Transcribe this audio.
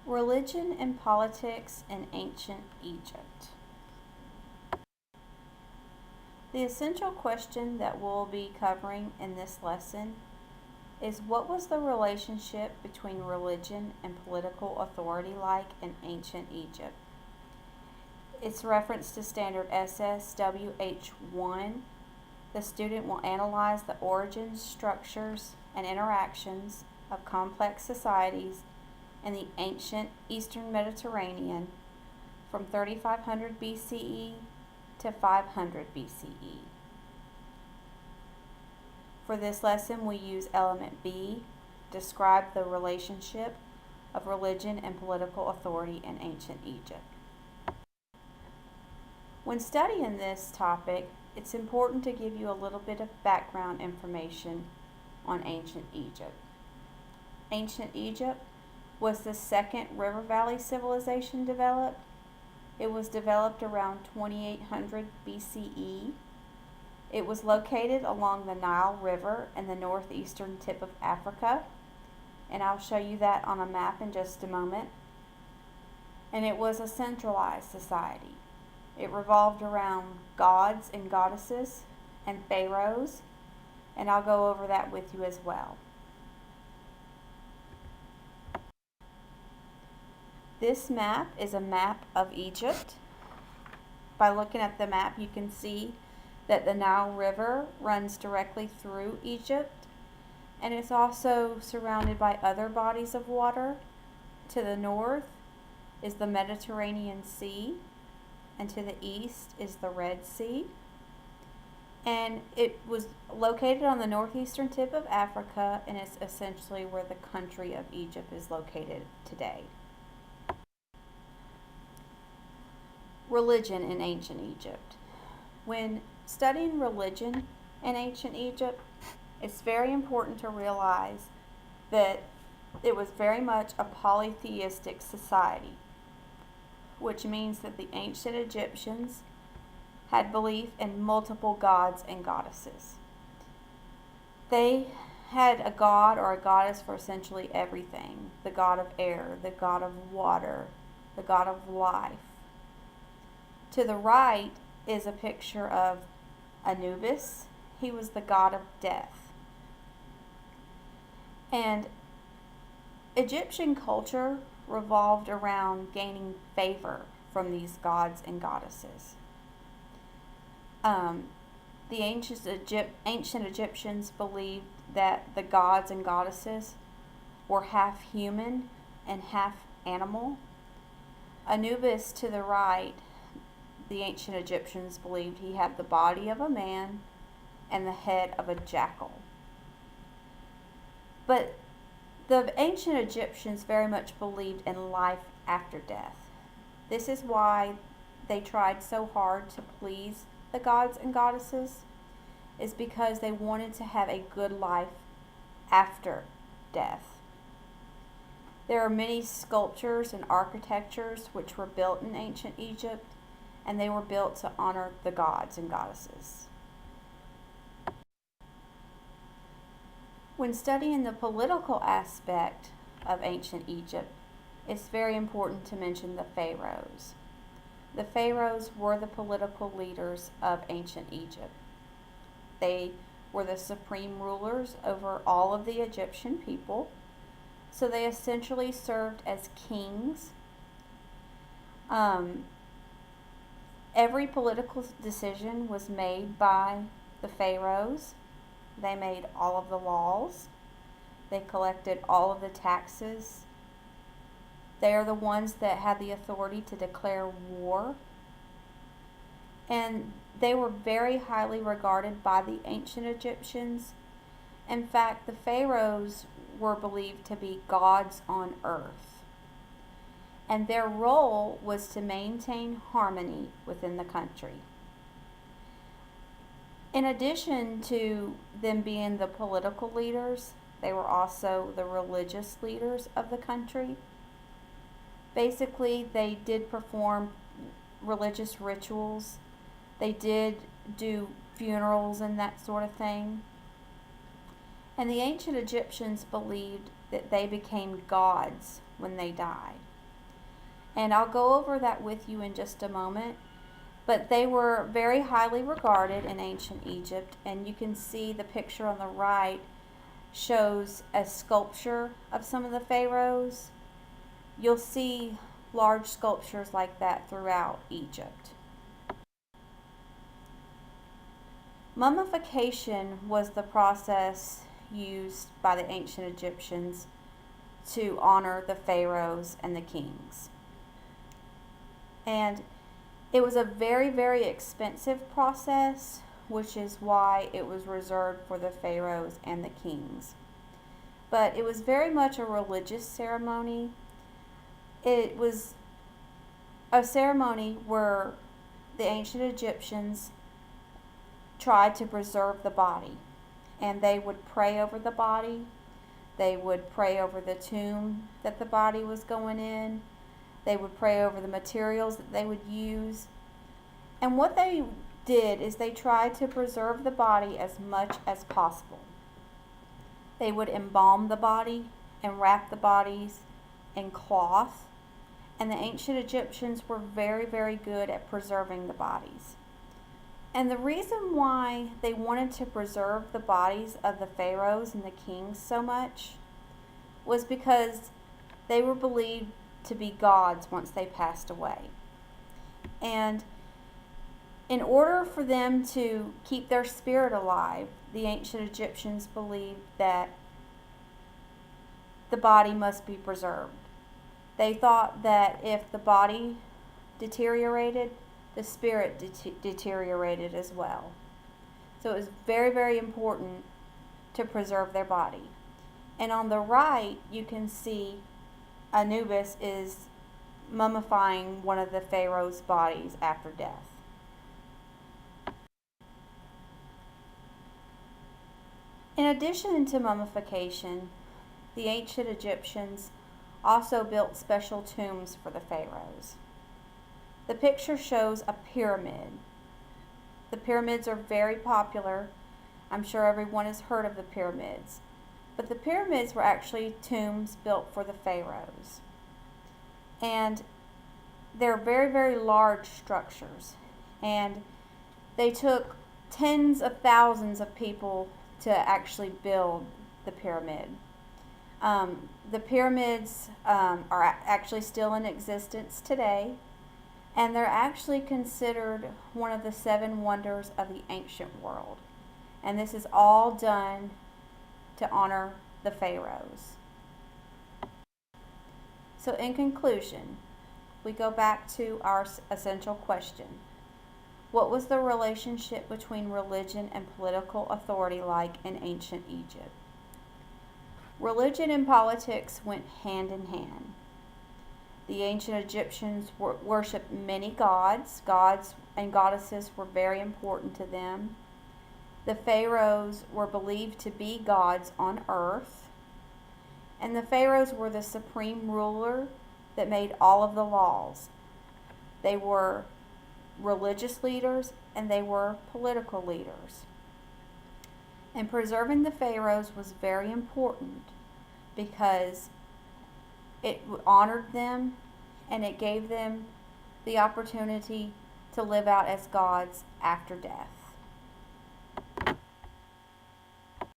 Religion and politics in ancient Egypt. The essential question that we'll be covering in this lesson is, what was the relationship between religion and political authority like in ancient Egypt? It's referenced to standard SSWH1. The student will analyze the origins, structures, and interactions of complex societies in the ancient Eastern Mediterranean from 3500 BCE to 500 BCE. For this lesson, we use element B, describe the relationship of religion and political authority in ancient Egypt. When studying this topic, it's important to give you a little bit of background information on ancient Egypt. Ancient Egypt was the second river valley civilization developed. It was developed around 2800 BCE. It was located along the Nile River in the northeastern tip of Africa, and I'll show you that on a map in just a moment. And it was a centralized society. It revolved around gods and goddesses and pharaohs, and I'll go over that with you as well. This map is a map of Egypt. By looking at the map, you can see that the Nile River runs directly through Egypt, and it's also surrounded by other bodies of water. To the north is the Mediterranean Sea, and to the east is the Red Sea. And it was located on the northeastern tip of Africa, and it's essentially where the country of Egypt is located today. Religion in ancient Egypt. When studying religion in ancient Egypt, it's very important to realize that it was very much a polytheistic society, which means that the ancient Egyptians had belief in multiple gods and goddesses. They had a god or a goddess for essentially everything: the god of air, the god of water, the god of life. To the right is a picture of Anubis. He was the god of death. And Egyptian culture revolved around gaining favor from these gods and goddesses. The ancient Egyptians believed that the gods and goddesses were half human and half animal. Anubis, to the right, the ancient Egyptians believed he had the body of a man and the head of a jackal. But the ancient Egyptians very much believed in life after death. This is why they tried so hard to please the gods and goddesses, is because they wanted to have a good life after death. There are many sculptures and architectures which were built in ancient Egypt, and they were built to honor the gods and goddesses. When studying the political aspect of ancient Egypt, it's very important to mention the pharaohs. The pharaohs were the political leaders of ancient Egypt. They were the supreme rulers over all of the Egyptian people, so they essentially served as kings. Every political decision was made by the pharaohs. They made all of the laws. They collected all of the taxes. They are the ones that had the authority to declare war. And they were very highly regarded by the ancient Egyptians. In fact, the pharaohs were believed to be gods on earth. And their role was to maintain harmony within the country. In addition to them being the political leaders, they were also the religious leaders of the country. Basically, they did perform religious rituals. They did do funerals and that sort of thing. And the ancient Egyptians believed that they became gods when they died. And I'll go over that with you in just a moment. But they were very highly regarded in ancient Egypt, and you can see the picture on the right shows a sculpture of some of the pharaohs. You'll see large sculptures like that throughout Egypt. Mummification was the process used by the ancient Egyptians to honor the pharaohs and the kings. And it was a very, very expensive process, which is why it was reserved for the pharaohs and the kings. But it was very much a religious ceremony. It was a ceremony where the ancient Egyptians tried to preserve the body, and they would pray over the body. They would pray over the tomb that the body was going in. They would pray over the materials that they would use. And what they did is they tried to preserve the body as much as possible. They would embalm the body and wrap the bodies in cloth. And the ancient Egyptians were very, very good at preserving the bodies. And the reason why they wanted to preserve the bodies of the pharaohs and the kings so much was because they were believed to be gods once they passed away. And in order for them to keep their spirit alive, the ancient Egyptians believed that the body must be preserved. They thought that if the body deteriorated, the spirit deteriorated as well. So it was very, very important to preserve their body. And on the right, you can see Anubis is mummifying one of the pharaoh's bodies after death. In addition to mummification, the ancient Egyptians also built special tombs for the pharaohs. The picture shows a pyramid. The pyramids are very popular. I'm sure everyone has heard of the pyramids. But the pyramids were actually tombs built for the pharaohs. And they're very, very large structures. And they took tens of thousands of people to actually build the pyramid. The pyramids are actually still in existence today. And they're actually considered one of the 7 wonders of the ancient world. And this is all done to honor the pharaohs. So in conclusion, we go back to our essential question. What was the relationship between religion and political authority like in ancient Egypt? Religion and politics went hand in hand. The ancient Egyptians worshipped many gods. Gods and goddesses were very important to them. The pharaohs were believed to be gods on earth. And the pharaohs were the supreme ruler that made all of the laws. They were religious leaders and they were political leaders. And preserving the pharaohs was very important because it honored them and it gave them the opportunity to live out as gods after death.